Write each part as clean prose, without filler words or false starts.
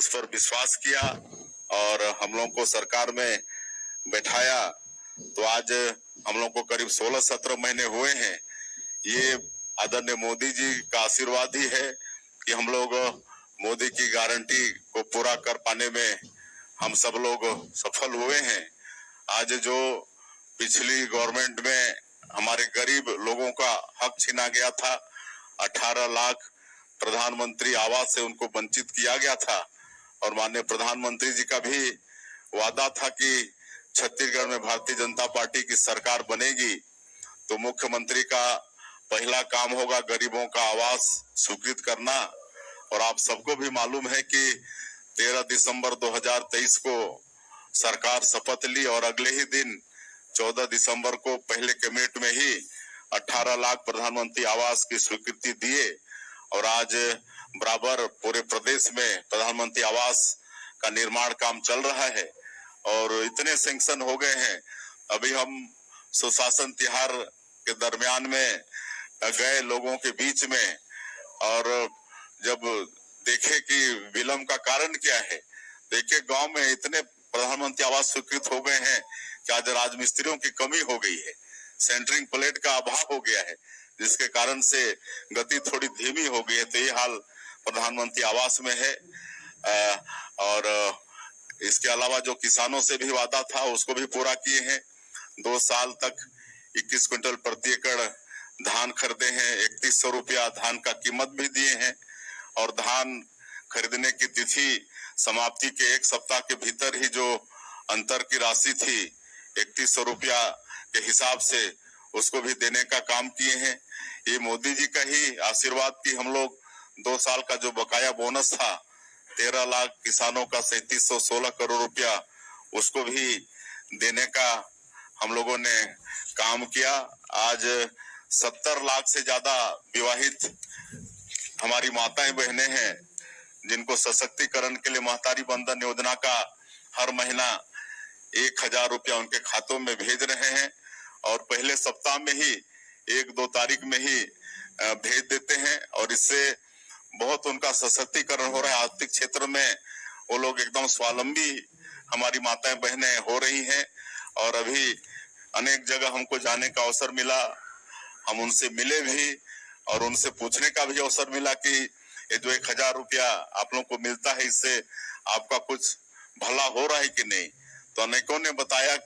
उस पर विश्वास किया और हम लोगों को सरकार में बैठाया। तो आज हम लोग को करीब 16-17 महीने हुए हैं। ये आदरणीय मोदी जी का आशीर्वाद ही है कि हम लोग मोदी की गारंटी को पूरा कर पाने में हम सब लोग सफल हुए हैं। आज जो पिछली गवर्नमेंट में हमारे गरीब लोगों का हक छीना गया था, 18 लाख प्रधानमंत्री आवास से उनको वंचित किया गया था और माननीय प्रधानमंत्री जी का भी वादा था कि छत्तीसगढ़ में भारतीय जनता पार्टी की सरकार बनेगी तो मुख्यमंत्री का पहला काम होगा गरीबों का आवास स्वीकृत करना। और आप सबको भी मालूम है कि 13 दिसंबर 2023 को सरकार शपथ ली और अगले ही दिन 14 दिसंबर को पहले कैबिनेट में ही 18 लाख प्रधानमंत्री आवास की स्वीकृति दिए और आज बराबर पूरे प्रदेश में प्रधानमंत्री आवास का निर्माण काम चल रहा है और इतने सैंक्शन हो गए हैं। अभी हम सुशासन तिहार के दरमियान में गए लोगों के बीच में और जब देखे कि विलंब का कारण क्या है, देखिए गांव में इतने प्रधानमंत्री आवास स्वीकृत हो गए हैं कि आज राजमिस्त्रियों की कमी हो गई है, सेंटरिंग प्लेट का अभाव हो गया है, जिसके कारण से गति थोड़ी धीमी हो गई है। तो ये हाल प्रधानमंत्री आवास में है। और इसके अलावा जो किसानों से भी वादा था उसको भी पूरा किए हैं। 2 साल तक 21 क्विंटल प्रति एकड़ धान खरीदे हैं, 3100 रुपया धान का कीमत भी दिए हैं और धान खरीदने की तिथि समाप्ति के 1 सप्ताह के भीतर ही जो अंतर की राशि थी 3100 रुपया के हिसाब से उसको भी देने का काम किए हैं। ये मोदी जी का ही आशीर्वाद कि हम लोग 2 साल का जो बकाया बोनस था 13 लाख किसानों का 3716 करोड़ रुपया उसको भी देने का हम लोगों ने काम किया। आज 70 लाख से ज्यादा विवाहित हमारी माताएं बहनें हैं जिनको सशक्तिकरण के लिए महतारी बंधन योजना का हर महीना 1000 रुपया उनके खातों में भेज रहे हैं और पहले सप्ताह में ही 1-2 तारीख में ही भेज देते हैं और इससे बहुत उनका सशक्तिकरण हो रहा है। आर्थिक क्षेत्र में वो लोग एकदम स्वावलंबी हमारी माताएं बहनें हो रही हैं और अभी अनेक जगह हमको जाने का अवसर मिला, हम उनसे मिले भी और उनसे पूछने का भी अवसर मिला कि ये जो 1000 रुपया आप लोग को मिलता है इससे आपका कुछ भला हो रहा है कि नहीं। तो अनेकों ने बताया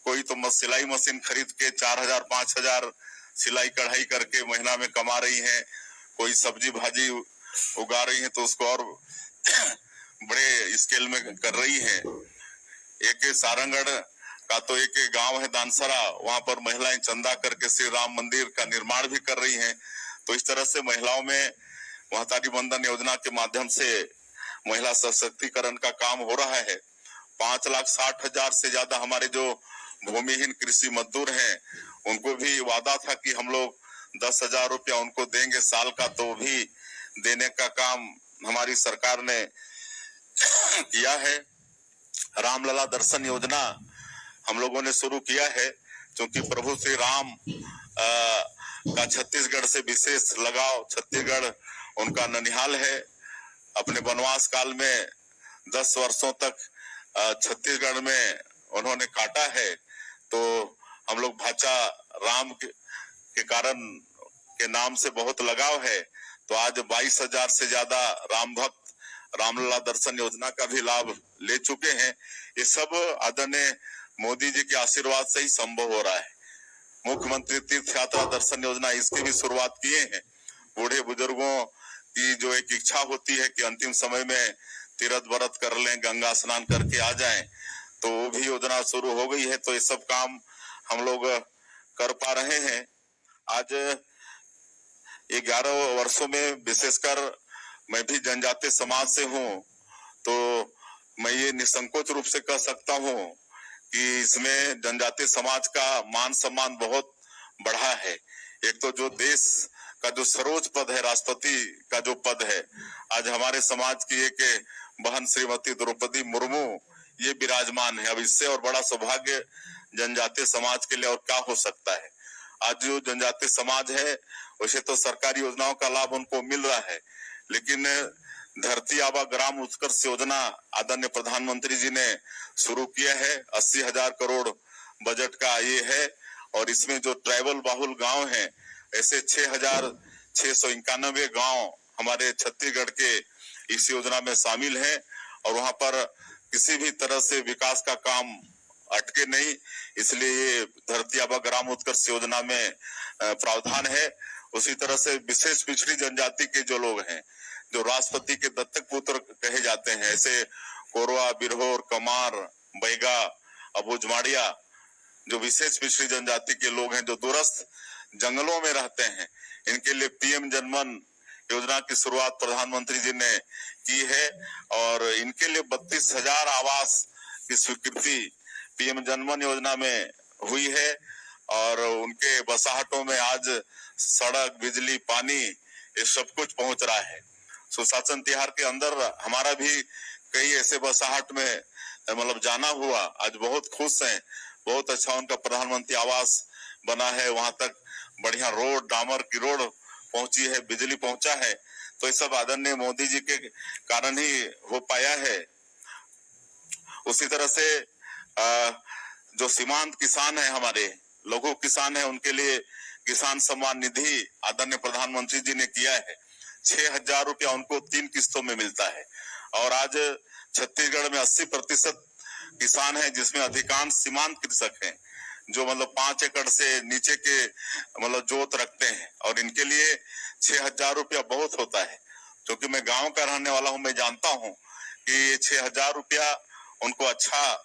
कोई तो सिलाई मशीन खरीद के 4000-5000 सिलाई कढ़ाई करके महीना में कमा रही है, कोई सब्जी भाजी उगा रही है तो उसको और बड़े स्केल में कर रही है। एक सारंगढ़ का तो एक गांव है दानसरा, वहां पर महिलाएं चंदा करके श्री राम मंदिर का निर्माण भी कर रही हैं। तो इस तरह से महिलाओं में महतारी बंधन योजना के माध्यम से महिला सशक्तिकरण का काम हो रहा है। 5,60,000 से ज्यादा हमारे जो भूमिहीन कृषि मजदूर हैं उनको भी वादा था कि हम लोग 10,000 रुपया उनको देंगे साल का, तो भी देने का काम हमारी सरकार ने किया है। रामलला दर्शन योजना हम लोगों ने शुरू किया है क्योंकि प्रभु श्री राम का छत्तीसगढ़ से विशेष लगाव, छत्तीसगढ़ उनका ननिहाल है। अपने वनवास काल में 10 वर्षों तक छत्तीसगढ़ में उन्होंने काटा है, तो हम लोग भाचा राम के कारण के नाम से बहुत लगाव है। तो आज 22,000 से ज्यादा राम भक्त रामलला दर्शन योजना का भी लाभ ले चुके हैं। ये सब आदरणीय मोदी जी के आशीर्वाद से ही संभव हो रहा है। मुख्यमंत्री तीर्थ यात्रा दर्शन योजना इसकी भी शुरुआत किए हैं। बूढ़े बुजुर्गों की जो एक इच्छा होती है कि अंतिम समय में तीर्थ व्रत कर लें, गंगा स्नान करके आ जाएं, तो वो भी योजना शुरू हो गई है। तो ये सब काम हम लोग कर पा रहे हैं। आज 11 वर्षों में विशेषकर मैं भी जनजातीय समाज से हूँ, तो मैं ये निसंकोच रूप से कह सकता हूँ कि इसमें जनजातीय समाज का मान सम्मान बहुत बढ़ा है। एक तो जो देश का जो सर्वोच्च पद है, राष्ट्रपति का जो पद है, आज हमारे समाज की एक बहन श्रीमती द्रौपदी मुर्मू ये विराजमान है। अब इससे और बड़ा सौभाग्य जनजातीय समाज के लिए और क्या हो सकता है। आज जो जनजातीय समाज है वैसे तो सरकारी योजनाओं का लाभ उनको मिल रहा है, लेकिन धरती आबा ग्राम उत्कर्ष योजना आदरणीय प्रधानमंत्री जी ने शुरू किया है। 80,000 करोड़ बजट का ये है और इसमें जो ट्राइबल बाहुल गांव हैं, ऐसे 6,691 गांव हमारे छत्तीसगढ़ के इस योजना में शामिल हैं और वहां पर किसी भी तरह से विकास का काम अटके नहीं, इसलिए ये धरती आबा ग्राम उत्कर्ष योजना में प्रावधान है। उसी तरह से विशेष पिछड़ी जनजाति के जो लोग हैं, जो राष्ट्रपति के दत्तक पुत्र कहे जाते हैं, ऐसे कोरवा, बिरहोर, कमार, बैगा, अबुझमाड़िया, जो विशेष पिछड़ी जनजाति के लोग हैं, जो दूरस्थ जंगलों में रहते हैं, इनके लिए पीएम जनमन योजना की शुरुआत प्रधानमंत्री जी ने की है और इनके लिए 32,000 आवास की स्वीकृति पीएम जनमन योजना में हुई है और उनके बसाहटों में आज सड़क, बिजली, पानी ये सब कुछ पहुंच रहा है। सुशासन तिहार के अंदर हमारा भी कई ऐसे बसाहट में मतलब जाना हुआ, आज बहुत खुश हैं। बहुत अच्छा उनका प्रधानमंत्री आवास बना है, वहां तक बढ़िया रोड, डामर की रोड पहुंची है, बिजली पहुंचा है। तो ये सब आदरणीय मोदी जी के कारण ही हो पाया है। उसी तरह से जो सीमांत किसान है, हमारे लघु किसान है, उनके लिए किसान सम्मान निधि आदरणीय प्रधानमंत्री जी ने किया है। 6,000 रुपया उनको 3 किस्तों में मिलता है और आज छत्तीसगढ़ में 80% किसान है, जिसमें अधिकांश सीमांत कृषक हैं, जो मतलब 5 एकड़ से नीचे के मतलब जोत रखते हैं और इनके लिए 6,000 रुपया बहुत होता है। क्योंकि मैं गांव का रहने वाला हूं, मैं जानता हूं कि ये 6,000 रुपया उनको अच्छा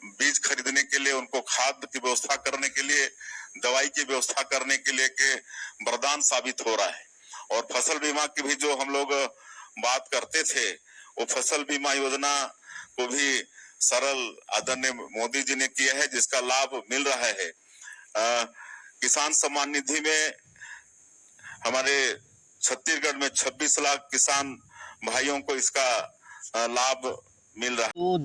बीज खरीदने के लिए, उनको खाद की व्यवस्था करने के लिए, दवाई की व्यवस्था करने के लिए के वरदान साबित हो रहा है। और फसल बीमा की भी जो हम लोग बात करते थे, वो फसल बीमा योजना को भी सरल आदरणीय मोदी जी ने किया है, जिसका लाभ मिल रहा है। किसान सम्मान निधि में हमारे छत्तीसगढ़ में 26 लाख किसान भाइयों को इसका लाभ मिल रहा है। तो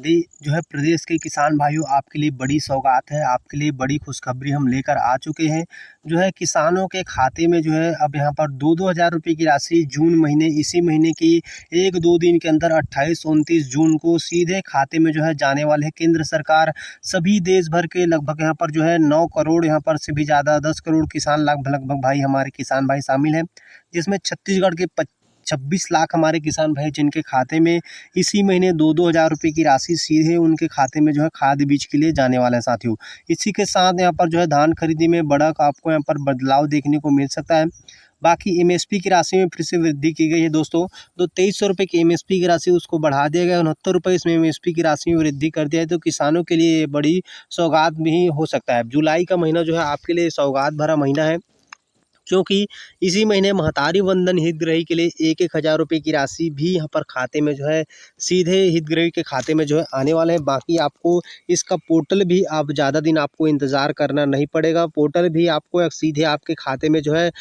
जो है प्रदेश के किसान भाइयों, आपके लिए बड़ी सौगात है, आपके लिए बड़ी खुशखबरी हम लेकर आ चुके हैं। जो है किसानों के खाते में जो है अब यहाँ पर 2-2 हज़ार रुपये की राशि जून महीने, इसी महीने की 1-2 दिन के अंदर 28-29 जून को सीधे खाते में जो है जाने वाले हैं। केंद्र सरकार सभी देश भर के लगभग यहाँ पर जो है 9 करोड़ यहाँ पर से भी ज़्यादा 10 करोड़ किसान लगभग भाई हमारे किसान भाई शामिल हैं, जिसमें छत्तीसगढ़ के 26 लाख हमारे किसान भाई जिनके खाते में इसी महीने 2-2 हज़ार रुपये की राशि सीधे उनके खाते में जो है खाद बीज के लिए जाने वाला है साथियों। इसी के साथ यहाँ पर जो है धान खरीदी में बड़ा आपको यहाँ पर बदलाव देखने को मिल सकता है। बाकी एमएसपी की राशि में फिर से वृद्धि की गई है दोस्तों, तो 2300 रुपये की एमएसपी की राशि उसको बढ़ा दिया गया है। 69 रुपये इसमें एमएसपी की राशि में वृद्धि कर दिया है, तो किसानों के लिए बड़ी सौगात भी हो सकता है। जुलाई का महीना जो है आपके लिए सौगात भरा महीना है, क्योंकि इसी महीने महतारी वंदन हितग्राही के लिए 1-1 हज़ार रुपये की राशि भी यहाँ पर खाते में जो है सीधे हितग्राही के खाते में जो है आने वाले हैं। बाकी आपको इसका पोर्टल भी आप ज़्यादा दिन आपको इंतज़ार करना नहीं पड़ेगा, पोर्टल भी आपको सीधे आपके खाते में जो है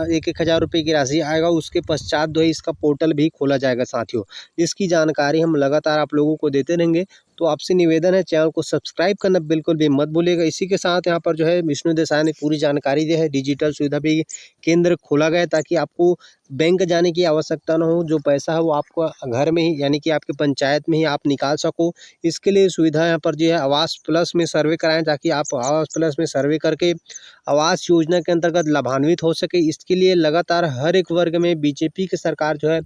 1-1 हज़ार रुपये की राशि आएगा। उसके पश्चात जो है इसका पोर्टल भी खोला जाएगा साथियों। इसकी जानकारी हम लगातार आप लोगों को देते रहेंगे, तो आपसे निवेदन है चैनल को सब्सक्राइब करना बिल्कुल भी मत भूलिएगा। इसी के साथ यहाँ पर जो है विष्णु देसाई ने पूरी जानकारी दी है। डिजिटल सुविधा भी केंद्र खोला गया है ताकि आपको बैंक जाने की आवश्यकता न हो, जो पैसा है वो आपको घर में ही यानी कि आपके पंचायत में ही आप निकाल सको। इसके लिए सुविधा यहाँ पर जो है आवास प्लस में सर्वे कराएं, ताकि आप आवास प्लस में सर्वे करके आवास योजना के अंतर्गत लाभान्वित हो सके। इसके लिए लगातार हर एक वर्ग में बीजेपी की सरकार जो है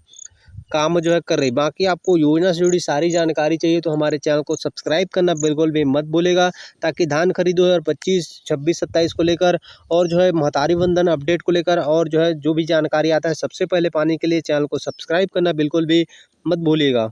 काम जो है कर रही। बाकी आपको योजना से जुड़ी सारी जानकारी चाहिए तो हमारे चैनल को सब्सक्राइब करना बिल्कुल भी मत भूलेगा, ताकि धान खरीद 2025, 26, 27 को लेकर और जो है महतारी वंदन अपडेट को लेकर और जो है जो भी जानकारी आता है सबसे पहले पाने के लिए चैनल को सब्सक्राइब करना बिल्कुल भी मत भूलिएगा।